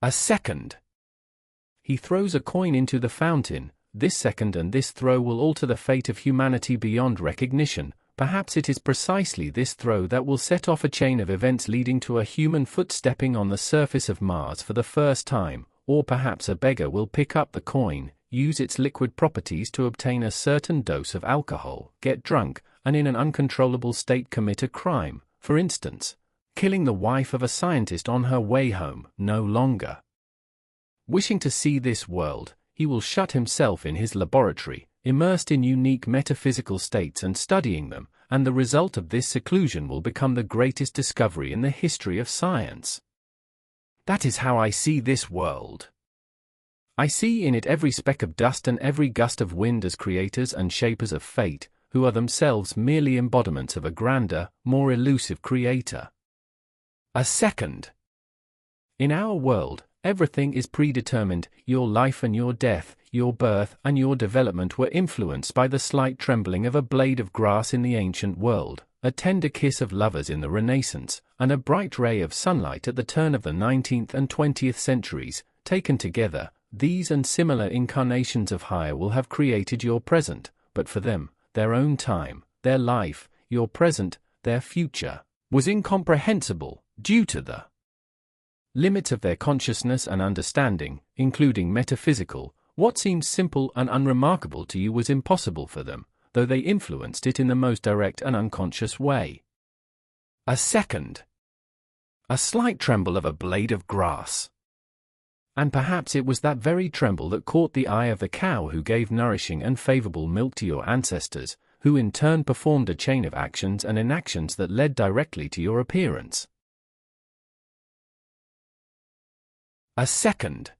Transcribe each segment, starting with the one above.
A second. He throws a coin into the fountain. This second and this throw will alter the fate of humanity beyond recognition. Perhaps it is precisely this throw that will set off a chain of events leading to a human foot stepping on the surface of Mars for the first time, or perhaps a beggar will pick up the coin, use its liquid properties to obtain a certain dose of alcohol, get drunk, and in an uncontrollable state commit a crime, for instance, killing the wife of a scientist on her way home. No longer wishing to see this world, he will shut himself in his laboratory, immersed in unique metaphysical states and studying them, and the result of this seclusion will become the greatest discovery in the history of science. That is how I see this world. I see in it every speck of dust and every gust of wind as creators and shapers of fate, who are themselves merely embodiments of a grander, more elusive creator. A second. In our world, everything is predetermined. Your life and your death, your birth and your development were influenced by the slight trembling of a blade of grass in the ancient world, a tender kiss of lovers in the Renaissance, and a bright ray of sunlight at the turn of the 19th and 20th centuries. Taken together, these and similar incarnations of higher will have created your present, but for them, their own time, their life, your present, their future, was incomprehensible, due to the limits of their consciousness and understanding, including metaphysical. What seems simple and unremarkable to you was impossible for them, though they influenced it in the most direct and unconscious way. A second. A slight tremble of a blade of grass. And perhaps it was that very tremble that caught the eye of the cow who gave nourishing and favorable milk to your ancestors, who in turn performed a chain of actions and inactions that led directly to your appearance. A second.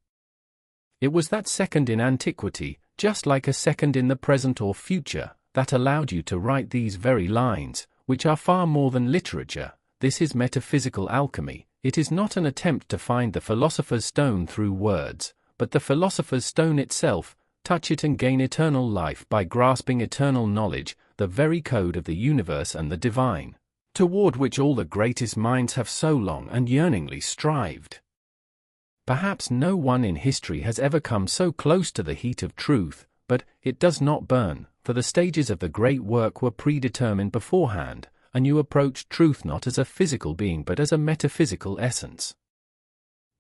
It was that second in antiquity, just like a second in the present or future, that allowed you to write these very lines, which are far more than literature. This is metaphysical alchemy. It is not an attempt to find the philosopher's stone through words, but the philosopher's stone itself. Touch it and gain eternal life by grasping eternal knowledge, the very code of the universe and the divine, toward which all the greatest minds have so long and yearningly strived. Perhaps no one in history has ever come so close to the heat of truth, but it does not burn, for the stages of the great work were predetermined beforehand, and you approach truth not as a physical being but as a metaphysical essence.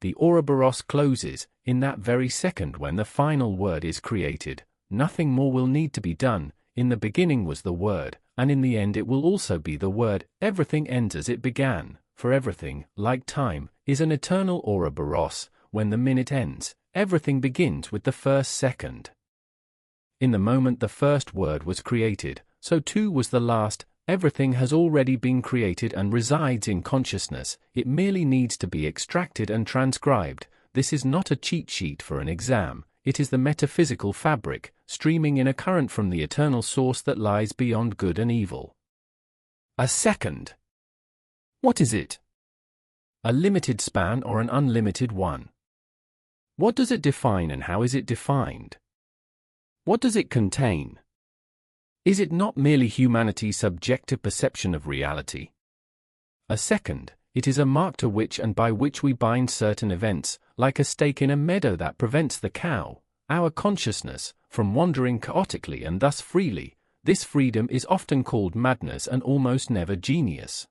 The Ouroboros closes, in that very second when the final word is created. Nothing more will need to be done. In the beginning was the Word, and in the end it will also be the Word. Everything ends as it began, for everything, like time, is an eternal Ouroboros. When the minute ends, everything begins with the first second. In the moment the first word was created, so too was the last. Everything has already been created and resides in consciousness. It merely needs to be extracted and transcribed. This is not a cheat sheet for an exam. It is the metaphysical fabric, streaming in a current from the eternal source that lies beyond good and evil. A second. What is it? A limited span or an unlimited one? What does it define and how is it defined? What does it contain? Is it not merely humanity's subjective perception of reality? A second, it is a mark to which and by which we bind certain events, like a stake in a meadow that prevents the cow, our consciousness, from wandering chaotically and thus freely. This freedom is often called madness and almost never genius.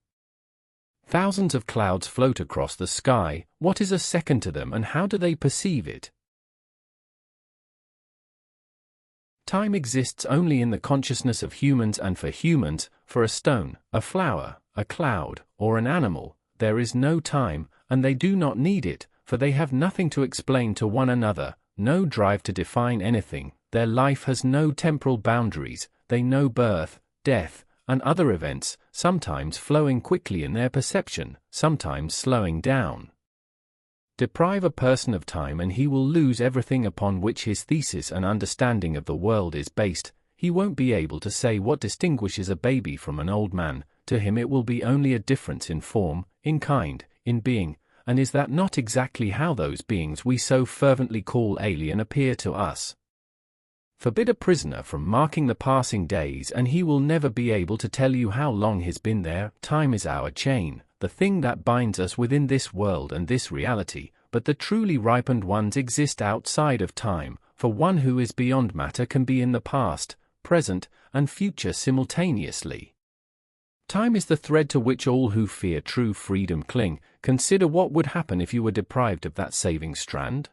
Thousands of clouds float across the sky. What is a second to them and how do they perceive it? Time exists only in the consciousness of humans and for humans. For a stone, a flower, a cloud, or an animal, there is no time, and they do not need it, for they have nothing to explain to one another, no drive to define anything. Their life has no temporal boundaries. They know birth, death, and other events, sometimes flowing quickly in their perception, sometimes slowing down. Deprive a person of time and he will lose everything upon which his thesis and understanding of the world is based. He won't be able to say what distinguishes a baby from an old man. To him it will be only a difference in form, in kind, in being, and is that not exactly how those beings we so fervently call alien appear to us? Forbid a prisoner from marking the passing days and he will never be able to tell you how long he's been there. Time is our chain, the thing that binds us within this world and this reality, but the truly ripened ones exist outside of time, for one who is beyond matter can be in the past, present, and future simultaneously. Time is the thread to which all who fear true freedom cling. Consider what would happen if you were deprived of that saving strand.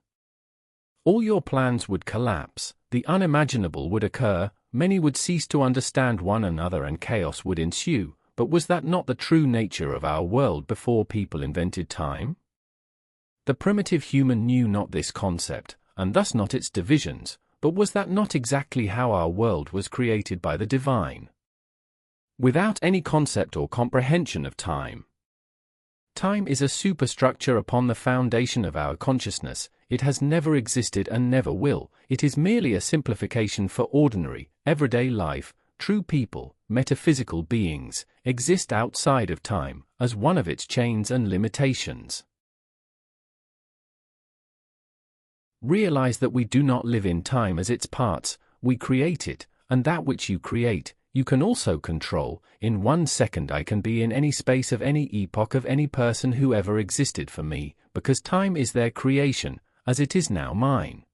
All your plans would collapse, the unimaginable would occur, many would cease to understand one another and chaos would ensue. But was that not the true nature of our world before people invented time? The primitive human knew not this concept, and thus not its divisions, but was that not exactly how our world was created by the divine? Without any concept or comprehension of time. Time is a superstructure upon the foundation of our consciousness. It has never existed and never will. It is merely a simplification for ordinary, everyday life. True people, metaphysical beings, exist outside of time, as one of its chains and limitations. Realize that we do not live in time as its parts, we create it, and that which you create, you can also control. In 1 second I can be in any space of any epoch of any person who ever existed for me, because time is their creation, as it is now mine.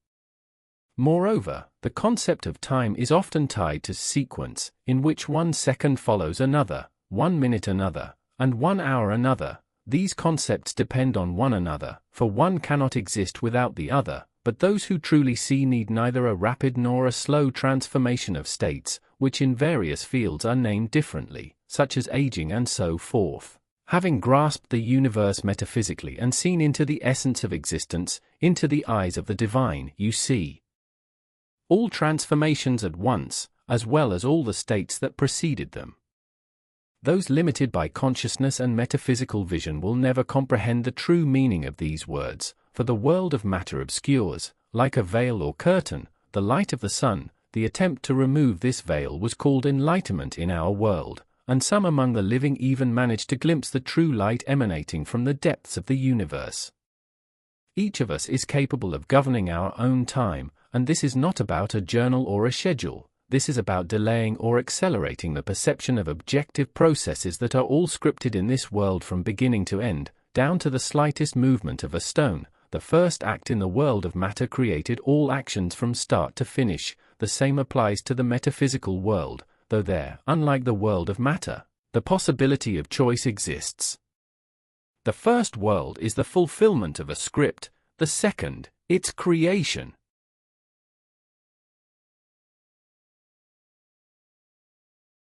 Moreover, the concept of time is often tied to sequence, in which 1 second follows another, 1 minute another, and 1 hour another. These concepts depend on one another, for one cannot exist without the other, but those who truly see need neither a rapid nor a slow transformation of states, which in various fields are named differently, such as aging and so forth. Having grasped the universe metaphysically and seen into the essence of existence, into the eyes of the divine, you see all transformations at once, as well as all the states that preceded them. Those limited by consciousness and metaphysical vision will never comprehend the true meaning of these words, for the world of matter obscures, like a veil or curtain, the light of the sun. The attempt to remove this veil was called enlightenment in our world, and some among the living even managed to glimpse the true light emanating from the depths of the universe. Each of us is capable of governing our own time, and this is not about a journal or a schedule. This is about delaying or accelerating the perception of objective processes that are all scripted in this world from beginning to end, down to the slightest movement of a stone. The first act in the world of matter created all actions from start to finish. The same applies to the metaphysical world, though there, unlike the world of matter, the possibility of choice exists. The first world is the fulfillment of a script, the second, its creation.